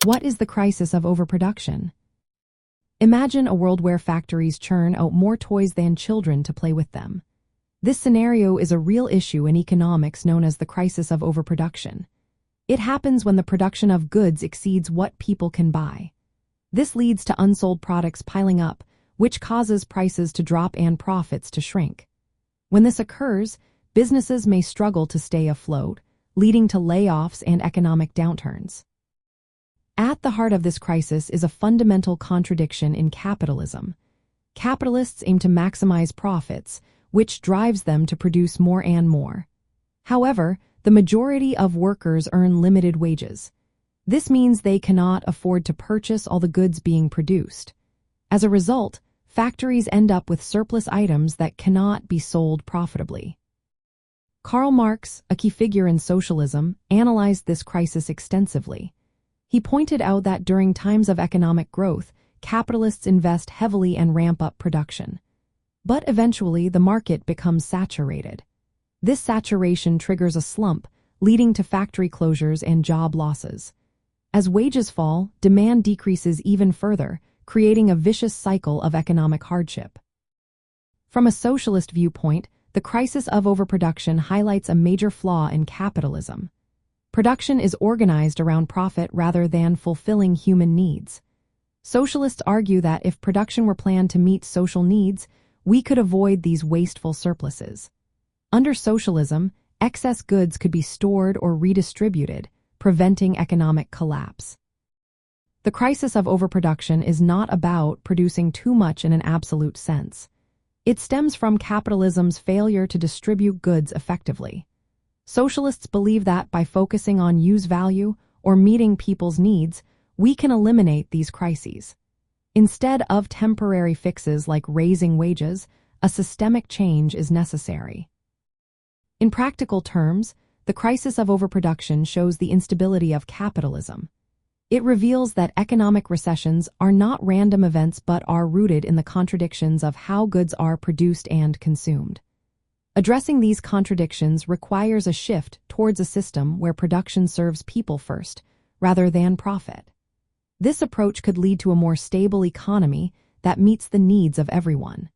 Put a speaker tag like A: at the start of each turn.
A: What is the crisis of overproduction? Imagine a world where factories churn out more toys than children to play with them. This scenario is a real issue in economics known as the crisis of overproduction. It happens when the production of goods exceeds what people can buy. This leads to unsold products piling up, which causes prices to drop and profits to shrink. When this occurs, businesses may struggle to stay afloat, leading to layoffs and economic downturns. At the heart of this crisis is a fundamental contradiction in capitalism. Capitalists aim to maximize profits, which drives them to produce more and more. However, the majority of workers earn limited wages. This means they cannot afford to purchase all the goods being produced. As a result, factories end up with surplus items that cannot be sold profitably. Karl Marx, a key figure in socialism, analyzed this crisis extensively. He pointed out that during times of economic growth, capitalists invest heavily and ramp up production. But eventually, the market becomes saturated. This saturation triggers a slump, leading to factory closures and job losses. As wages fall, demand decreases even further, creating a vicious cycle of economic hardship. From a socialist viewpoint, the crisis of overproduction highlights a major flaw in capitalism. Production is organized around profit rather than fulfilling human needs. Socialists argue that if production were planned to meet social needs, we could avoid these wasteful surpluses. Under socialism, excess goods could be stored or redistributed, preventing economic collapse. The crisis of overproduction is not about producing too much in an absolute sense. It stems from capitalism's failure to distribute goods effectively. Socialists believe that by focusing on use value or meeting people's needs, we can eliminate these crises. Instead of temporary fixes like raising wages, a systemic change is necessary. In practical terms, the crisis of overproduction shows the instability of capitalism. It reveals that economic recessions are not random events but are rooted in the contradictions of how goods are produced and consumed. Addressing these contradictions requires a shift towards a system where production serves people first, rather than profit. This approach could lead to a more stable economy that meets the needs of everyone.